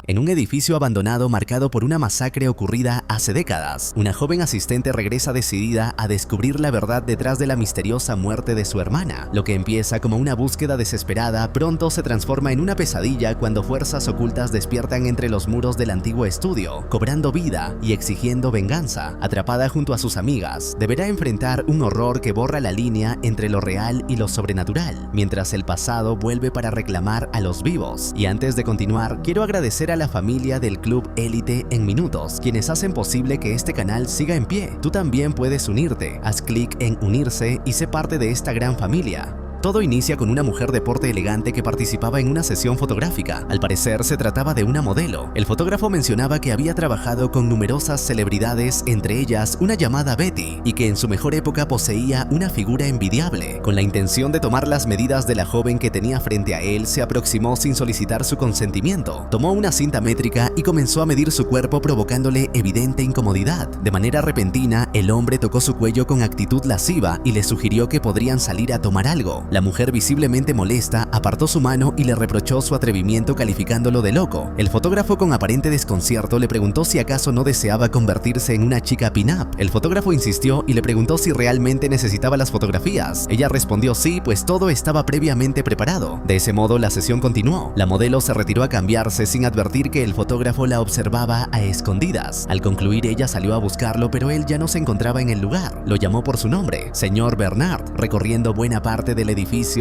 En un edificio abandonado marcado por una masacre ocurrida hace décadas, una joven asistente regresa decidida a descubrir la verdad detrás de la misteriosa muerte de su hermana. Lo que empieza como una búsqueda desesperada pronto se transforma en una pesadilla cuando fuerzas ocultas despiertan entre los muros del antiguo estudio, cobrando vida y exigiendo venganza. Atrapada junto a sus amigas, deberá enfrentar un horror que borra la línea entre lo real y lo sobrenatural, mientras el pasado vuelve para reclamar a los vivos. Y antes de continuar, quiero agradecer a la familia del Club Élite en Minutos, quienes hacen posible que este canal siga en pie. Tú también puedes unirte, haz clic en unirse y sé parte de esta gran familia. Todo inicia con una mujer de porte elegante que participaba en una sesión fotográfica. Al parecer se trataba de una modelo. El fotógrafo mencionaba que había trabajado con numerosas celebridades, entre ellas una llamada Betty, y que en su mejor época poseía una figura envidiable. Con la intención de tomar las medidas de la joven que tenía frente a él, se aproximó sin solicitar su consentimiento. Tomó una cinta métrica y comenzó a medir su cuerpo, provocándole evidente incomodidad. De manera repentina, el hombre tocó su cuello con actitud lasciva y le sugirió que podrían salir a tomar algo. La mujer, visiblemente molesta, apartó su mano y le reprochó su atrevimiento calificándolo de loco. El fotógrafo, con aparente desconcierto, le preguntó si acaso no deseaba convertirse en una chica pin-up. El fotógrafo insistió y le preguntó si realmente necesitaba las fotografías. Ella respondió sí, pues todo estaba previamente preparado. De ese modo, la sesión continuó. La modelo se retiró a cambiarse sin advertir que el fotógrafo la observaba a escondidas. Al concluir, ella salió a buscarlo, pero él ya no se encontraba en el lugar. Lo llamó por su nombre, señor Bernard, recorriendo buena parte del edificio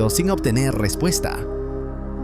sin obtener respuesta.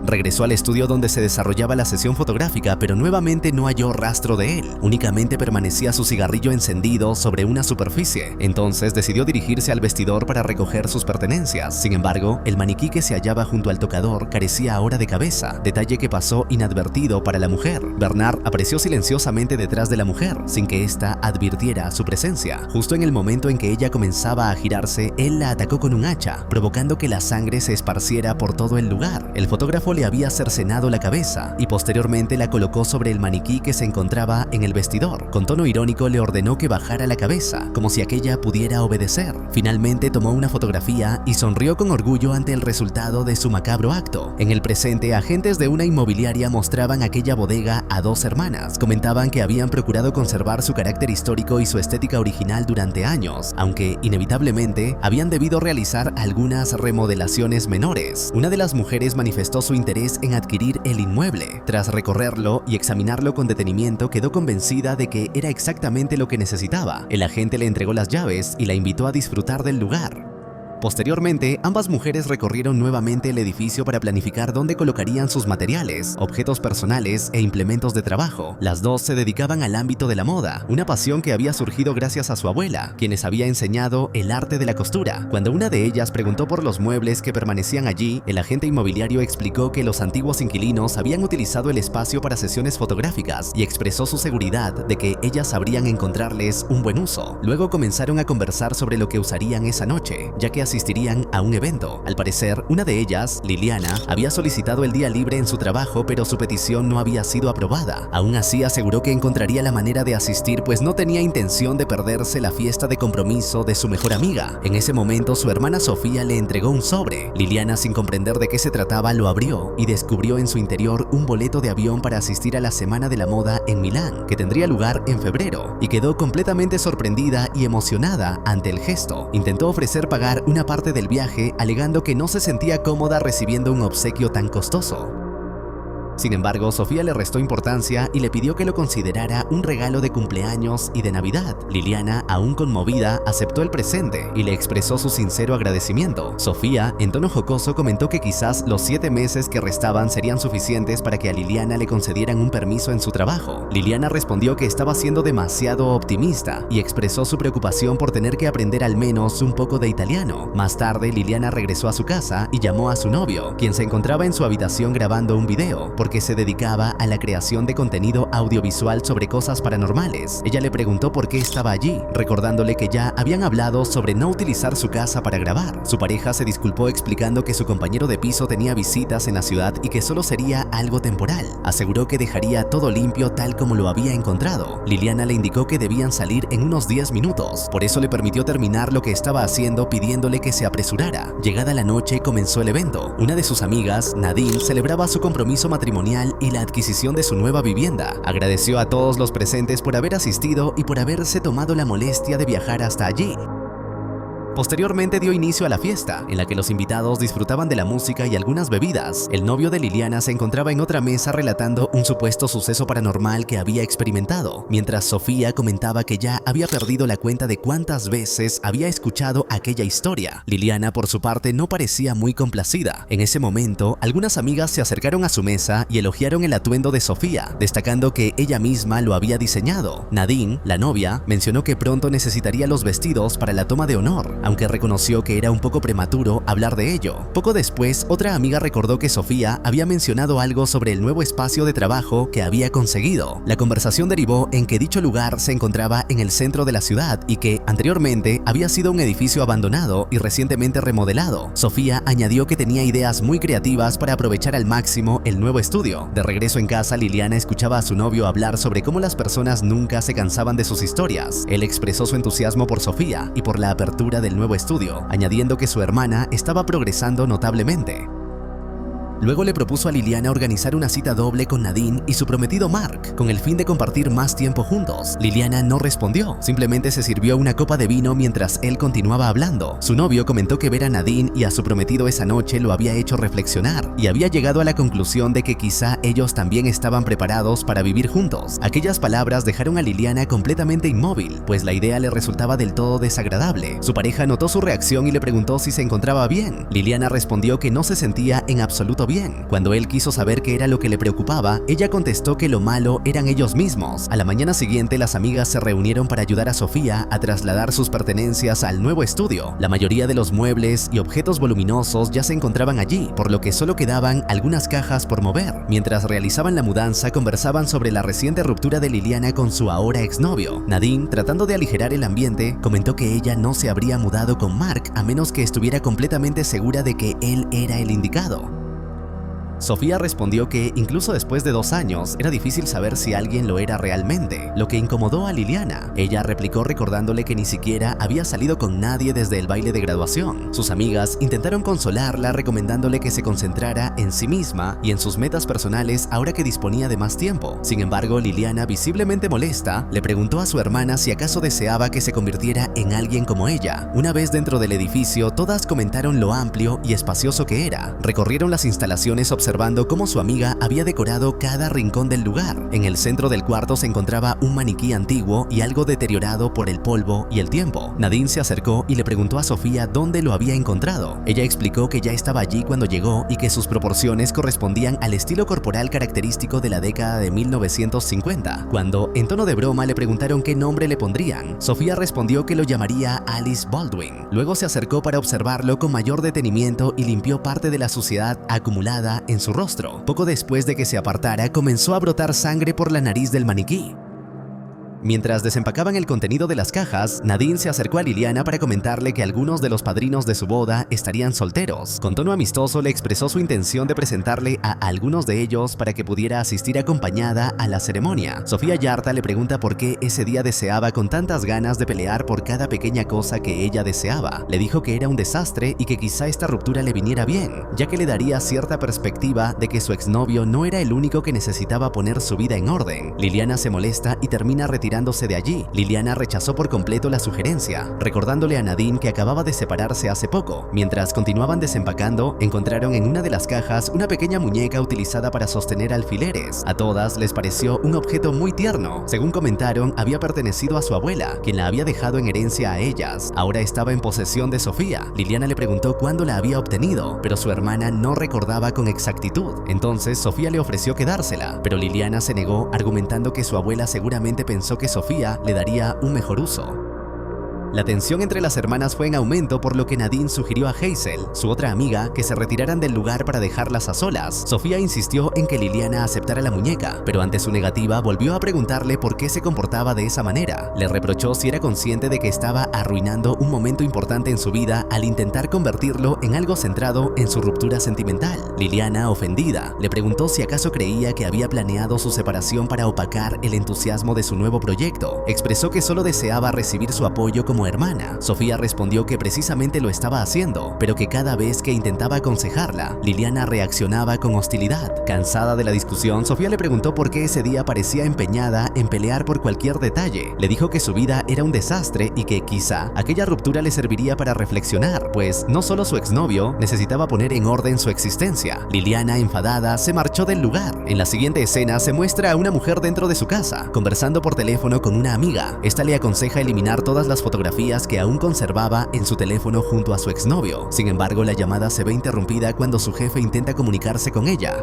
Regresó al estudio donde se desarrollaba la sesión fotográfica, pero nuevamente no halló rastro de él. Únicamente permanecía su cigarrillo encendido sobre una superficie. Entonces decidió dirigirse al vestidor para recoger sus pertenencias. Sin embargo, el maniquí que se hallaba junto al tocador carecía ahora de cabeza, detalle que pasó inadvertido para la mujer. Bernard apareció silenciosamente detrás de la mujer, sin que ésta advirtiera su presencia. Justo en el momento en que ella comenzaba a girarse, él la atacó con un hacha, provocando que la sangre se esparciera por todo el lugar. El fotógrafo le había cercenado la cabeza y posteriormente la colocó sobre el maniquí que se encontraba en el vestidor. Con tono irónico le ordenó que bajara la cabeza, como si aquella pudiera obedecer. Finalmente tomó una fotografía y sonrió con orgullo ante el resultado de su macabro acto. En el presente, agentes de una inmobiliaria mostraban aquella bodega a dos hermanas. Comentaban que habían procurado conservar su carácter histórico y su estética original durante años, aunque inevitablemente habían debido realizar algunas remodelaciones menores. Una de las mujeres manifestó su interés en adquirir el inmueble. Tras recorrerlo y examinarlo con detenimiento, quedó convencida de que era exactamente lo que necesitaba. El agente le entregó las llaves y la invitó a disfrutar del lugar. Posteriormente, ambas mujeres recorrieron nuevamente el edificio para planificar dónde colocarían sus materiales, objetos personales e implementos de trabajo. Las dos se dedicaban al ámbito de la moda, una pasión que había surgido gracias a su abuela, quien les había enseñado el arte de la costura. Cuando una de ellas preguntó por los muebles que permanecían allí, el agente inmobiliario explicó que los antiguos inquilinos habían utilizado el espacio para sesiones fotográficas y expresó su seguridad de que ellas sabrían encontrarles un buen uso. Luego comenzaron a conversar sobre lo que usarían esa noche, ya que asistirían a un evento. Al parecer, una de ellas, Liliana, había solicitado el día libre en su trabajo, pero su petición no había sido aprobada. Aún así, aseguró que encontraría la manera de asistir, pues no tenía intención de perderse la fiesta de compromiso de su mejor amiga. En ese momento, su hermana Sofía le entregó un sobre. Liliana, sin comprender de qué se trataba, lo abrió y descubrió en su interior un boleto de avión para asistir a la Semana de la Moda en Milán, que tendría lugar en febrero, y quedó completamente sorprendida y emocionada ante el gesto. Intentó ofrecer pagar una parte del viaje, alegando que no se sentía cómoda recibiendo un obsequio tan costoso. Sin embargo, Sofía le restó importancia y le pidió que lo considerara un regalo de cumpleaños y de Navidad. Liliana, aún conmovida, aceptó el presente y le expresó su sincero agradecimiento. Sofía, en tono jocoso, comentó que quizás los 7 meses que restaban serían suficientes para que a Liliana le concedieran un permiso en su trabajo. Liliana respondió que estaba siendo demasiado optimista y expresó su preocupación por tener que aprender al menos un poco de italiano. Más tarde, Liliana regresó a su casa y llamó a su novio, quien se encontraba en su habitación grabando un video, porque se dedicaba a la creación de contenido audiovisual sobre cosas paranormales. Ella le preguntó por qué estaba allí, recordándole que ya habían hablado sobre no utilizar su casa para grabar. Su pareja se disculpó explicando que su compañero de piso tenía visitas en la ciudad y que solo sería algo temporal. Aseguró que dejaría todo limpio tal como lo había encontrado. Liliana le indicó que debían salir en unos 10 minutos, por eso le permitió terminar lo que estaba haciendo, pidiéndole que se apresurara. Llegada la noche, comenzó el evento. Una de sus amigas, Nadine, celebraba su compromiso matrimonial matrimonial y la adquisición de su nueva vivienda. Agradeció a todos los presentes por haber asistido y por haberse tomado la molestia de viajar hasta allí. Posteriormente dio inicio a la fiesta, en la que los invitados disfrutaban de la música y algunas bebidas. El novio de Liliana se encontraba en otra mesa relatando un supuesto suceso paranormal que había experimentado, mientras Sofía comentaba que ya había perdido la cuenta de cuántas veces había escuchado aquella historia. Liliana, por su parte, no parecía muy complacida. En ese momento, algunas amigas se acercaron a su mesa y elogiaron el atuendo de Sofía, destacando que ella misma lo había diseñado. Nadine, la novia, mencionó que pronto necesitaría los vestidos para la toma de honor, aunque reconoció que era un poco prematuro hablar de ello. Poco después, otra amiga recordó que Sofía había mencionado algo sobre el nuevo espacio de trabajo que había conseguido. La conversación derivó en que dicho lugar se encontraba en el centro de la ciudad y que, anteriormente, había sido un edificio abandonado y recientemente remodelado. Sofía añadió que tenía ideas muy creativas para aprovechar al máximo el nuevo estudio. De regreso en casa, Liliana escuchaba a su novio hablar sobre cómo las personas nunca se cansaban de sus historias. Él expresó su entusiasmo por Sofía y por la apertura del nuevo estudio, añadiendo que su hermana estaba progresando notablemente. Luego le propuso a Liliana organizar una cita doble con Nadine y su prometido Mark, con el fin de compartir más tiempo juntos. Liliana no respondió, simplemente se sirvió una copa de vino mientras él continuaba hablando. Su novio comentó que ver a Nadine y a su prometido esa noche lo había hecho reflexionar y había llegado a la conclusión de que quizá ellos también estaban preparados para vivir juntos. Aquellas palabras dejaron a Liliana completamente inmóvil, pues la idea le resultaba del todo desagradable. Su pareja notó su reacción y le preguntó si se encontraba bien. Liliana respondió que no se sentía en absoluto bien. Cuando él quiso saber qué era lo que le preocupaba, ella contestó que lo malo eran ellos mismos. A la mañana siguiente, las amigas se reunieron para ayudar a Sofía a trasladar sus pertenencias al nuevo estudio. La mayoría de los muebles y objetos voluminosos ya se encontraban allí, por lo que solo quedaban algunas cajas por mover. Mientras realizaban la mudanza, conversaban sobre la reciente ruptura de Liliana con su ahora exnovio. Nadine, tratando de aligerar el ambiente, comentó que ella no se habría mudado con Mark a menos que estuviera completamente segura de que él era el indicado. Sofía respondió que, incluso después de 2 años, era difícil saber si alguien lo era realmente, lo que incomodó a Liliana. Ella replicó recordándole que ni siquiera había salido con nadie desde el baile de graduación. Sus amigas intentaron consolarla recomendándole que se concentrara en sí misma y en sus metas personales ahora que disponía de más tiempo. Sin embargo, Liliana, visiblemente molesta, le preguntó a su hermana si acaso deseaba que se convirtiera en alguien como ella. Una vez dentro del edificio, todas comentaron lo amplio y espacioso que era. Recorrieron las instalaciones observando cómo su amiga había decorado cada rincón del lugar. En el centro del cuarto se encontraba un maniquí antiguo y algo deteriorado por el polvo y el tiempo. Nadine se acercó y le preguntó a Sofía dónde lo había encontrado. Ella explicó que ya estaba allí cuando llegó y que sus proporciones correspondían al estilo corporal característico de la década de 1950. Cuando, en tono de broma, le preguntaron qué nombre le pondrían, Sofía respondió que lo llamaría Alice Baldwin. Luego se acercó para observarlo con mayor detenimiento y limpió parte de la suciedad acumulada en su rostro. Poco después de que se apartara, comenzó a brotar sangre por la nariz del maniquí. Mientras desempacaban el contenido de las cajas, Nadine se acercó a Liliana para comentarle que algunos de los padrinos de su boda estarían solteros. Con tono amistoso le expresó su intención de presentarle a algunos de ellos para que pudiera asistir acompañada a la ceremonia. Sofía Yarta le pregunta por qué ese día deseaba con tantas ganas de pelear por cada pequeña cosa que ella deseaba. Le dijo que era un desastre y que quizá esta ruptura le viniera bien, ya que le daría cierta perspectiva de que su exnovio no era el único que necesitaba poner su vida en orden. Liliana se molesta y termina retirándose de allí. Liliana rechazó por completo la sugerencia, recordándole a Nadine que acababa de separarse hace poco. Mientras continuaban desempacando, encontraron en una de las cajas una pequeña muñeca utilizada para sostener alfileres. A todas les pareció un objeto muy tierno. Según comentaron, había pertenecido a su abuela, quien la había dejado en herencia a ellas. Ahora estaba en posesión de Sofía. Liliana le preguntó cuándo la había obtenido, pero su hermana no recordaba con exactitud. Entonces Sofía le ofreció quedársela, pero Liliana se negó, argumentando que su abuela seguramente pensó que Sofía le daría un mejor uso. La tensión entre las hermanas fue en aumento, por lo que Nadine sugirió a Hazel, su otra amiga, que se retiraran del lugar para dejarlas a solas. Sofía insistió en que Liliana aceptara la muñeca, pero ante su negativa volvió a preguntarle por qué se comportaba de esa manera. Le reprochó si era consciente de que estaba arruinando un momento importante en su vida al intentar convertirlo en algo centrado en su ruptura sentimental. Liliana, ofendida, le preguntó si acaso creía que había planeado su separación para opacar el entusiasmo de su nuevo proyecto. Expresó que solo deseaba recibir su apoyo como como hermana. Sofía respondió que precisamente lo estaba haciendo, pero que cada vez que intentaba aconsejarla, Liliana reaccionaba con hostilidad. Cansada de la discusión, Sofía le preguntó por qué ese día parecía empeñada en pelear por cualquier detalle. Le dijo que su vida era un desastre y que quizá aquella ruptura le serviría para reflexionar, pues no solo su exnovio necesitaba poner en orden su existencia. Liliana, enfadada, se marchó del lugar. En la siguiente escena se muestra a una mujer dentro de su casa, conversando por teléfono con una amiga. Esta le aconseja eliminar todas las fotografías que aún conservaba en su teléfono junto a su exnovio. Sin embargo, la llamada se ve interrumpida cuando su jefe intenta comunicarse con ella.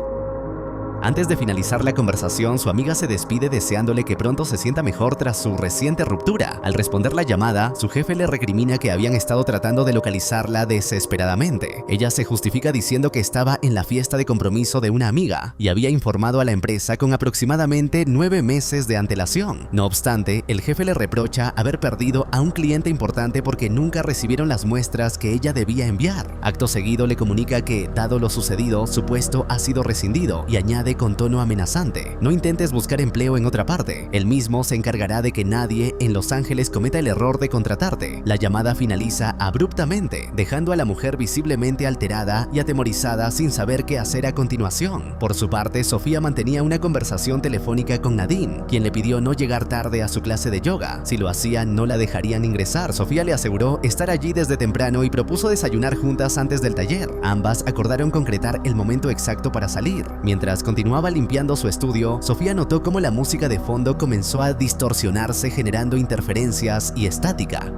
Antes de finalizar la conversación, su amiga se despide deseándole que pronto se sienta mejor tras su reciente ruptura. Al responder la llamada, su jefe le recrimina que habían estado tratando de localizarla desesperadamente. Ella se justifica diciendo que estaba en la fiesta de compromiso de una amiga y había informado a la empresa con aproximadamente 9 meses de antelación. No obstante, el jefe le reprocha haber perdido a un cliente importante porque nunca recibieron las muestras que ella debía enviar. Acto seguido le comunica que, dado lo sucedido, su puesto ha sido rescindido y añade con tono amenazante: no intentes buscar empleo en otra parte, él mismo se encargará de que nadie en Los Ángeles cometa el error de contratarte. La llamada finaliza abruptamente, dejando a la mujer visiblemente alterada y atemorizada sin saber qué hacer a continuación. Por su parte, Sofía mantenía una conversación telefónica con Nadine, quien le pidió no llegar tarde a su clase de yoga. Si lo hacía, no la dejarían ingresar. Sofía le aseguró estar allí desde temprano y propuso desayunar juntas antes del taller. Ambas acordaron concretar el momento exacto para salir. Mientras continuaba limpiando su estudio, Sofía notó cómo la música de fondo comenzó a distorsionarse, generando interferencias y estática.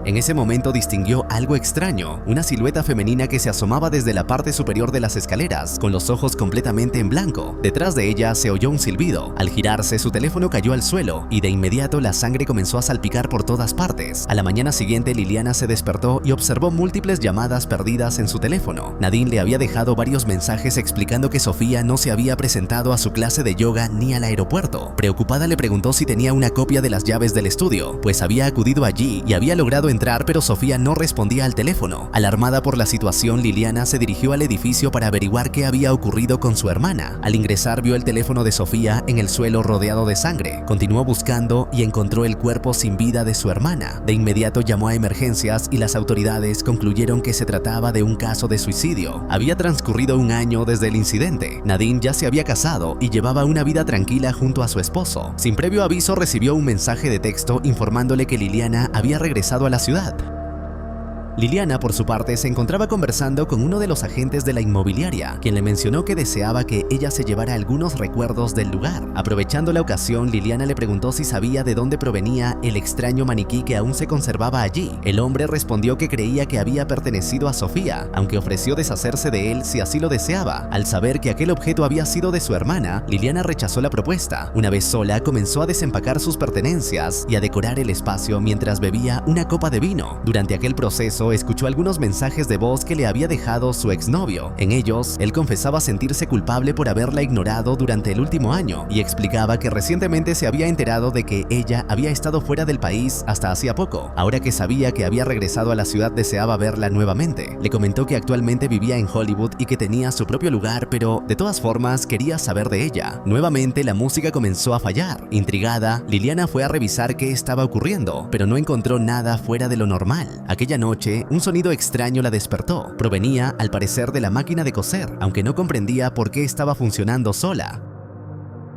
En ese momento distinguió algo extraño, una silueta femenina que se asomaba desde la parte superior de las escaleras, con los ojos completamente en blanco. Detrás de ella se oyó un silbido. Al girarse, su teléfono cayó al suelo y de inmediato la sangre comenzó a salpicar por todas partes. A la mañana siguiente, Liliana se despertó y observó múltiples llamadas perdidas en su teléfono. Nadine le había dejado varios mensajes explicando que Sofía no se había presentado a su clase de yoga ni al aeropuerto. Preocupada, le preguntó si tenía una copia de las llaves del estudio, pues había acudido allí y había logrado entrar, pero Sofía no respondía al teléfono. Alarmada por la situación, Liliana se dirigió al edificio para averiguar qué había ocurrido con su hermana. Al ingresar, vio el teléfono de Sofía en el suelo rodeado de sangre. Continuó buscando y encontró el cuerpo sin vida de su hermana. De inmediato llamó a emergencias y las autoridades concluyeron que se trataba de un caso de suicidio. Había transcurrido un año desde el incidente. Nadine ya se había casado y llevaba una vida tranquila junto a su esposo. Sin previo aviso, recibió un mensaje de texto informándole que Liliana había regresado a la ciudad. Liliana, por su parte, se encontraba conversando con uno de los agentes de la inmobiliaria, quien le mencionó que deseaba que ella se llevara algunos recuerdos del lugar. Aprovechando la ocasión, Liliana le preguntó si sabía de dónde provenía el extraño maniquí que aún se conservaba allí. El hombre respondió que creía que había pertenecido a Sofía, aunque ofreció deshacerse de él si así lo deseaba. Al saber que aquel objeto había sido de su hermana, Liliana rechazó la propuesta. Una vez sola, comenzó a desempacar sus pertenencias y a decorar el espacio mientras bebía una copa de vino. Durante aquel proceso, escuchó algunos mensajes de voz que le había dejado su exnovio. En ellos, él confesaba sentirse culpable por haberla ignorado durante el último año y explicaba que recientemente se había enterado de que ella había estado fuera del país hasta hacía poco. Ahora que sabía que había regresado a la ciudad, deseaba verla nuevamente. Le comentó que actualmente vivía en Hollywood y que tenía su propio lugar, pero de todas formas quería saber de ella. Nuevamente la música comenzó a fallar. Intrigada, Liliana fue a revisar qué estaba ocurriendo, pero no encontró nada fuera de lo normal. Aquella noche, un sonido extraño la despertó. Provenía, al parecer, de la máquina de coser, aunque no comprendía por qué estaba funcionando sola.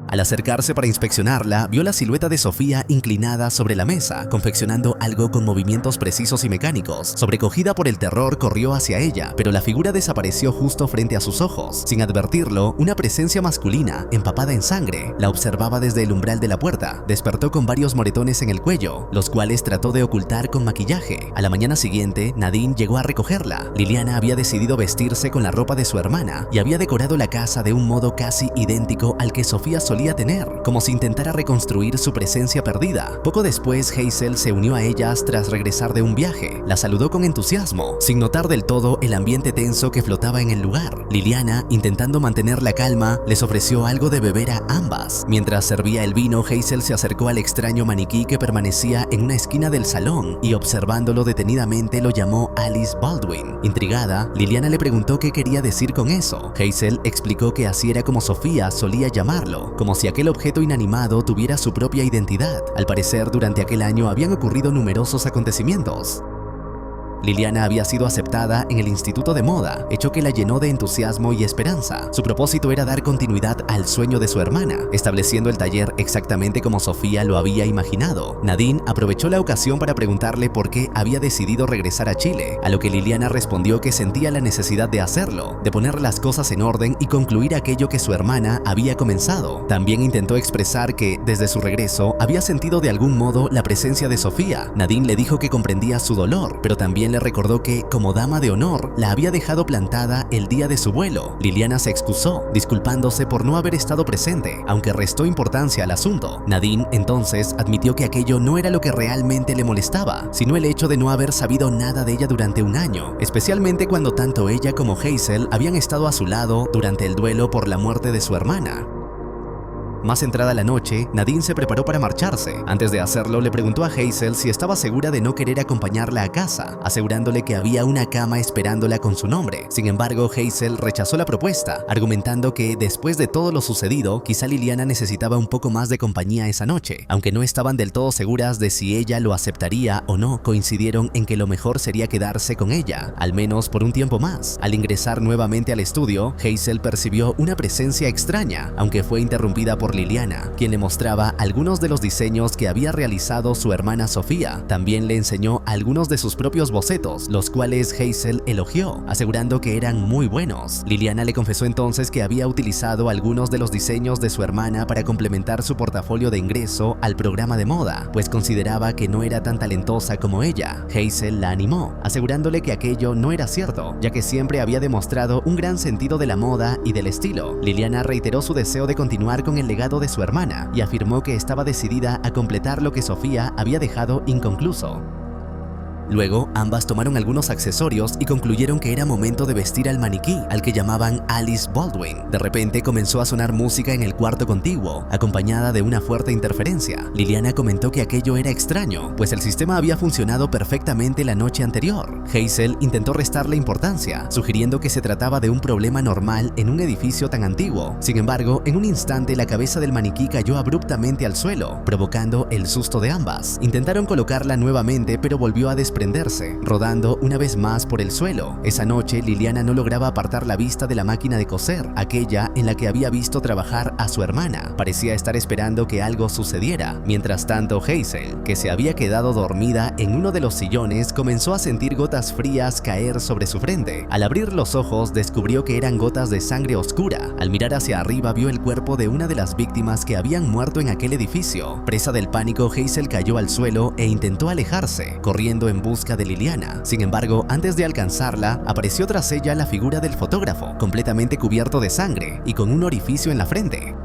Al acercarse para inspeccionarla, vio la silueta de Sofía inclinada sobre la mesa, confeccionando algo con movimientos precisos y mecánicos. Sobrecogida por el terror, corrió hacia ella, pero la figura desapareció justo frente a sus ojos. Sin advertirlo, una presencia masculina, empapada en sangre, la observaba desde el umbral de la puerta. Despertó con varios moretones en el cuello, los cuales trató de ocultar con maquillaje. A la mañana siguiente, Nadine llegó a recogerla. Liliana había decidido vestirse con la ropa de su hermana y había decorado la casa de un modo casi idéntico al que Sofía solía tener, como si intentara reconstruir su presencia perdida. Poco después, Hazel se unió a ellas tras regresar de un viaje. La saludó con entusiasmo, sin notar del todo el ambiente tenso que flotaba en el lugar. Liliana, intentando mantener la calma, les ofreció algo de beber a ambas. Mientras servía el vino, Hazel se acercó al extraño maniquí que permanecía en una esquina del salón y, observándolo detenidamente, lo llamó Alice Baldwin. Intrigada, Liliana le preguntó qué quería decir con eso. Hazel explicó que así era como Sofía solía llamarlo, como si aquel objeto inanimado tuviera su propia identidad. Al parecer, durante aquel año habían ocurrido numerosos acontecimientos. Liliana había sido aceptada en el Instituto de Moda, hecho que la llenó de entusiasmo y esperanza. Su propósito era dar continuidad al sueño de su hermana, estableciendo el taller exactamente como Sofía lo había imaginado. Nadine aprovechó la ocasión para preguntarle por qué había decidido regresar a Chile, a lo que Liliana respondió que sentía la necesidad de hacerlo, de poner las cosas en orden y concluir aquello que su hermana había comenzado. También intentó expresar que, desde su regreso, había sentido de algún modo la presencia de Sofía. Nadine le dijo que comprendía su dolor, pero también le recordó que, como dama de honor, la había dejado plantada el día de su vuelo. Liliana se excusó, disculpándose por no haber estado presente, aunque restó importancia al asunto. Nadine entonces admitió que aquello no era lo que realmente le molestaba, sino el hecho de no haber sabido nada de ella durante un año, especialmente cuando tanto ella como Hazel habían estado a su lado durante el duelo por la muerte de su hermana. Más entrada la noche, Nadine se preparó para marcharse. Antes de hacerlo, le preguntó a Hazel si estaba segura de no querer acompañarla a casa, asegurándole que había una cama esperándola con su nombre. Sin embargo, Hazel rechazó la propuesta, argumentando que, después de todo lo sucedido, quizá Liliana necesitaba un poco más de compañía esa noche. Aunque no estaban del todo seguras de si ella lo aceptaría o no, coincidieron en que lo mejor sería quedarse con ella, al menos por un tiempo más. Al ingresar nuevamente al estudio, Hazel percibió una presencia extraña, aunque fue interrumpida por Liliana, quien le mostraba algunos de los diseños que había realizado su hermana Sofía. También le enseñó algunos de sus propios bocetos, los cuales Hazel elogió, asegurando que eran muy buenos. Liliana le confesó entonces que había utilizado algunos de los diseños de su hermana para complementar su portafolio de ingreso al programa de moda, pues consideraba que no era tan talentosa como ella. Hazel la animó, asegurándole que aquello no era cierto, ya que siempre había demostrado un gran sentido de la moda y del estilo. Liliana reiteró su deseo de continuar con el legado de su hermana y afirmó que estaba decidida a completar lo que Sofía había dejado inconcluso. Luego, ambas tomaron algunos accesorios y concluyeron que era momento de vestir al maniquí, al que llamaban Alice Baldwin. De repente comenzó a sonar música en el cuarto contiguo, acompañada de una fuerte interferencia. Liliana comentó que aquello era extraño, pues el sistema había funcionado perfectamente la noche anterior. Hazel intentó restarle importancia, sugiriendo que se trataba de un problema normal en un edificio tan antiguo. Sin embargo, en un instante la cabeza del maniquí cayó abruptamente al suelo, provocando el susto de ambas. Intentaron colocarla nuevamente, pero volvió a desprenderse, rodando una vez más por el suelo. Esa noche, Liliana no lograba apartar la vista de la máquina de coser, aquella en la que había visto trabajar a su hermana. Parecía estar esperando que algo sucediera. Mientras tanto, Hazel, que se había quedado dormida en uno de los sillones, comenzó a sentir gotas frías caer sobre su frente. Al abrir los ojos, descubrió que eran gotas de sangre oscura. Al mirar hacia arriba, vio el cuerpo de una de las víctimas que habían muerto en aquel edificio. Presa del pánico, Hazel cayó al suelo e intentó alejarse, corriendo en busca de Liliana. Sin embargo, antes de alcanzarla, apareció tras ella la figura del fotógrafo, completamente cubierto de sangre y con un orificio en la frente.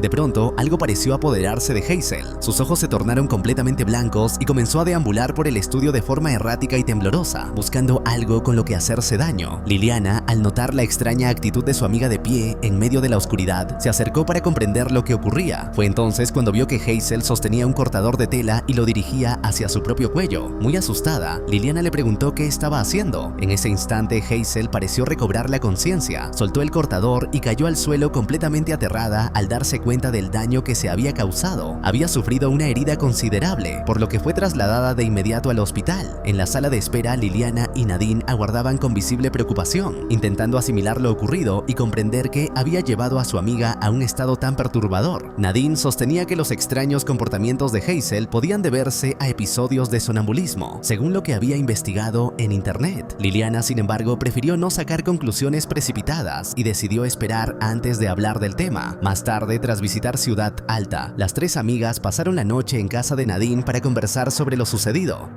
De pronto, algo pareció apoderarse de Hazel. Sus ojos se tornaron completamente blancos y comenzó a deambular por el estudio de forma errática y temblorosa, buscando algo con lo que hacerse daño. Liliana, al notar la extraña actitud de su amiga de pie en medio de la oscuridad, se acercó para comprender lo que ocurría. Fue entonces cuando vio que Hazel sostenía un cortador de tela y lo dirigía hacia su propio cuello. Muy asustada, Liliana le preguntó qué estaba haciendo. En ese instante, Hazel pareció recobrar la conciencia, soltó el cortador y cayó al suelo completamente aterrada al darse cuenta del daño que se había causado. Había sufrido una herida considerable, por lo que fue trasladada de inmediato al hospital. En la sala de espera, Liliana y Nadine aguardaban con visible preocupación, intentando asimilar lo ocurrido y comprender qué había llevado a su amiga a un estado tan perturbador. Nadine sostenía que los extraños comportamientos de Hazel podían deberse a episodios de sonambulismo, según lo que había investigado en internet. Liliana, sin embargo, prefirió no sacar conclusiones precipitadas y decidió esperar antes de hablar del tema. Más tarde, tras visitar Ciudad Alta, las tres amigas pasaron la noche en casa de Nadine para conversar sobre lo sucedido.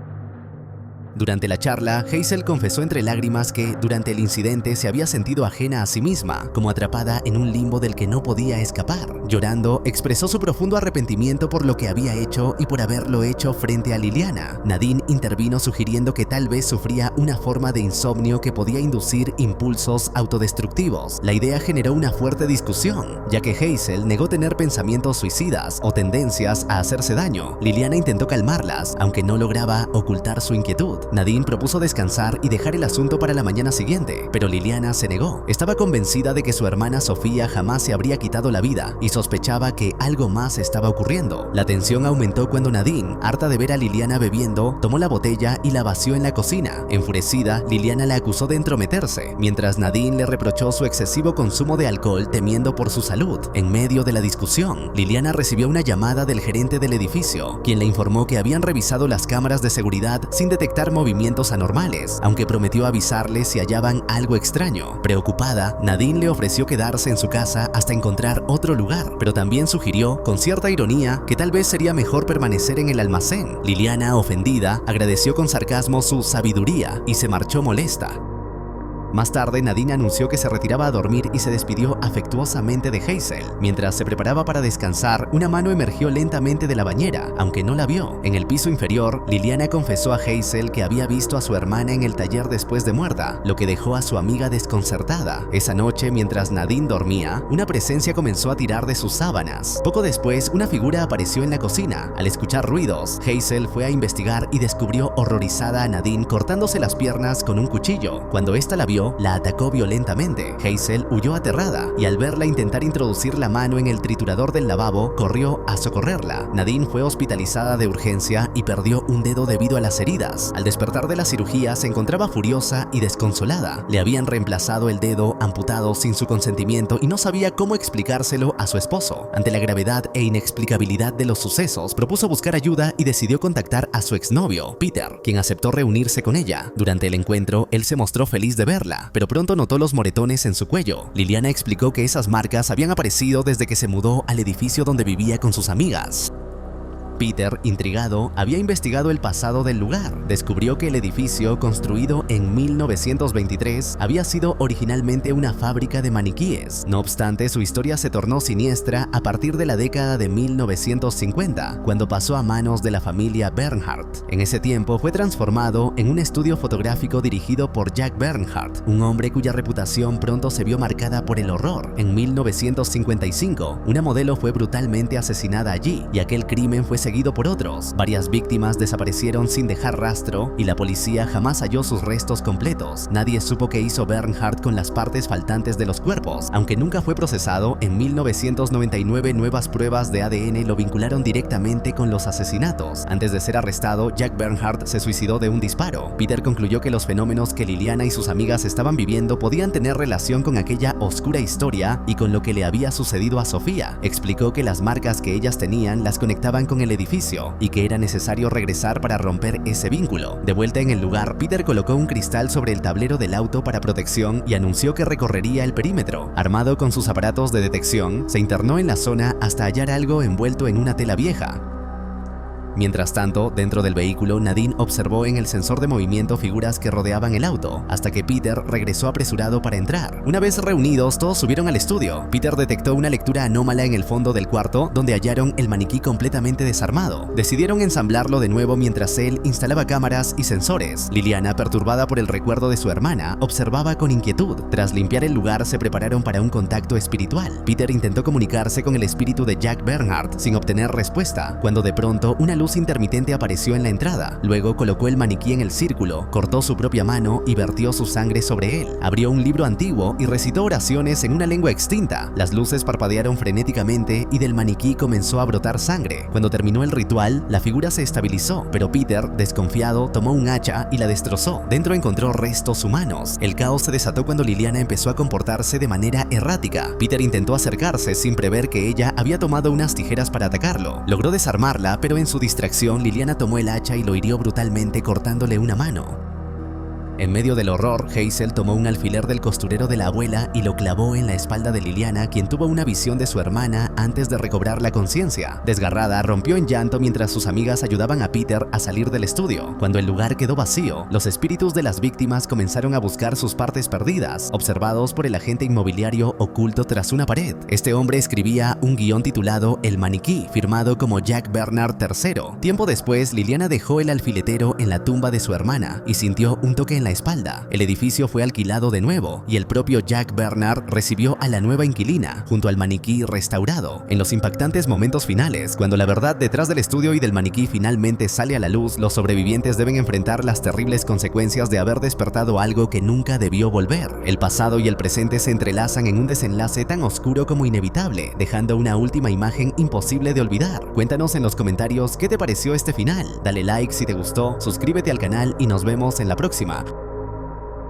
Durante la charla, Hazel confesó entre lágrimas que, durante el incidente, se había sentido ajena a sí misma, como atrapada en un limbo del que no podía escapar. Llorando, expresó su profundo arrepentimiento por lo que había hecho y por haberlo hecho frente a Liliana. Nadine intervino sugiriendo que tal vez sufría una forma de insomnio que podía inducir impulsos autodestructivos. La idea generó una fuerte discusión, ya que Hazel negó tener pensamientos suicidas o tendencias a hacerse daño. Liliana intentó calmarlas, aunque no lograba ocultar su inquietud. Nadine propuso descansar y dejar el asunto para la mañana siguiente, pero Liliana se negó. Estaba convencida de que su hermana Sofía jamás se habría quitado la vida y sospechaba que algo más estaba ocurriendo. La tensión aumentó cuando Nadine, harta de ver a Liliana bebiendo, tomó la botella y la vació en la cocina. Enfurecida, Liliana la acusó de entrometerse, mientras Nadine le reprochó su excesivo consumo de alcohol temiendo por su salud. En medio de la discusión, Liliana recibió una llamada del gerente del edificio, quien le informó que habían revisado las cámaras de seguridad sin detectar movimientos anormales, aunque prometió avisarle si hallaban algo extraño. Preocupada, Nadine le ofreció quedarse en su casa hasta encontrar otro lugar, pero también sugirió, con cierta ironía, que tal vez sería mejor permanecer en el almacén. Liliana, ofendida, agradeció con sarcasmo su sabiduría y se marchó molesta. Más tarde, Nadine anunció que se retiraba a dormir y se despidió afectuosamente de Hazel. Mientras se preparaba para descansar, una mano emergió lentamente de la bañera, aunque no la vio. En el piso inferior, Liliana confesó a Hazel que había visto a su hermana en el taller después de muerta, lo que dejó a su amiga desconcertada. Esa noche, mientras Nadine dormía, una presencia comenzó a tirar de sus sábanas. Poco después, una figura apareció en la cocina. Al escuchar ruidos, Hazel fue a investigar y descubrió horrorizada a Nadine cortándose las piernas con un cuchillo. Cuando ésta la vio, la atacó violentamente. Hazel huyó aterrada y al verla intentar introducir la mano en el triturador del lavabo, corrió a socorrerla. Nadine fue hospitalizada de urgencia y perdió un dedo debido a las heridas. Al despertar de la cirugía se encontraba furiosa y desconsolada. Le habían reemplazado el dedo amputado sin su consentimiento y no sabía cómo explicárselo a su esposo. Ante la gravedad e inexplicabilidad de los sucesos, propuso buscar ayuda y decidió contactar a su exnovio, Peter, quien aceptó reunirse con ella. Durante el encuentro, él se mostró feliz de verla, pero pronto notó los moretones en su cuello. Liliana explicó que esas marcas habían aparecido desde que se mudó al edificio donde vivía con sus amigas. Peter, intrigado, había investigado el pasado del lugar. Descubrió que el edificio, construido en 1923, había sido originalmente una fábrica de maniquíes. No obstante, su historia se tornó siniestra a partir de la década de 1950, cuando pasó a manos de la familia Bernhardt. En ese tiempo fue transformado en un estudio fotográfico dirigido por Jack Bernhardt, un hombre cuya reputación pronto se vio marcada por el horror. En 1955, una modelo fue brutalmente asesinada allí, y aquel crimen fue seguido por otros. Varias víctimas desaparecieron sin dejar rastro y la policía jamás halló sus restos completos. Nadie supo qué hizo Bernhardt con las partes faltantes de los cuerpos. Aunque nunca fue procesado, en 1999 nuevas pruebas de ADN lo vincularon directamente con los asesinatos. Antes de ser arrestado, Jack Bernhardt se suicidó de un disparo. Peter concluyó que los fenómenos que Liliana y sus amigas estaban viviendo podían tener relación con aquella oscura historia y con lo que le había sucedido a Sofía. Explicó que las marcas que ellas tenían las conectaban con el edificio y que era necesario regresar para romper ese vínculo. De vuelta en el lugar, Peter colocó un cristal sobre el tablero del auto para protección y anunció que recorrería el perímetro. Armado con sus aparatos de detección, se internó en la zona hasta hallar algo envuelto en una tela vieja. Mientras tanto, dentro del vehículo, Nadine observó en el sensor de movimiento figuras que rodeaban el auto, hasta que Peter regresó apresurado para entrar. Una vez reunidos, todos subieron al estudio. Peter detectó una lectura anómala en el fondo del cuarto, donde hallaron el maniquí completamente desarmado. Decidieron ensamblarlo de nuevo mientras él instalaba cámaras y sensores. Liliana, perturbada por el recuerdo de su hermana, observaba con inquietud. Tras limpiar el lugar, se prepararon para un contacto espiritual. Peter intentó comunicarse con el espíritu de Jack Bernhardt sin obtener respuesta, cuando de pronto una luz intermitente apareció en la entrada. Luego colocó el maniquí en el círculo, cortó su propia mano y vertió su sangre sobre él. Abrió un libro antiguo y recitó oraciones en una lengua extinta. Las luces parpadearon frenéticamente y del maniquí comenzó a brotar sangre. Cuando terminó el ritual, la figura se estabilizó, pero Peter, desconfiado, tomó un hacha y la destrozó. Dentro encontró restos humanos. El caos se desató cuando Liliana empezó a comportarse de manera errática. Peter intentó acercarse sin prever que ella había tomado unas tijeras para atacarlo. Logró desarmarla, pero en su distracción, Liliana tomó el hacha y lo hirió brutalmente cortándole una mano. En medio del horror, Hazel tomó un alfiler del costurero de la abuela y lo clavó en la espalda de Liliana, quien tuvo una visión de su hermana antes de recobrar la conciencia. Desgarrada, rompió en llanto mientras sus amigas ayudaban a Peter a salir del estudio. Cuando el lugar quedó vacío, los espíritus de las víctimas comenzaron a buscar sus partes perdidas, observados por el agente inmobiliario oculto tras una pared. Este hombre escribía un guión titulado El maniquí, firmado como Jack Bernhardt III. Tiempo después, Liliana dejó el alfiletero en la tumba de su hermana y sintió un toque en la la espalda. El edificio fue alquilado de nuevo y el propio Jack Bernard recibió a la nueva inquilina junto al maniquí restaurado. En los impactantes momentos finales, cuando la verdad detrás del estudio y del maniquí finalmente sale a la luz, los sobrevivientes deben enfrentar las terribles consecuencias de haber despertado algo que nunca debió volver. El pasado y el presente se entrelazan en un desenlace tan oscuro como inevitable, dejando una última imagen imposible de olvidar. Cuéntanos en los comentarios qué te pareció este final. Dale like si te gustó, suscríbete al canal y nos vemos en la próxima.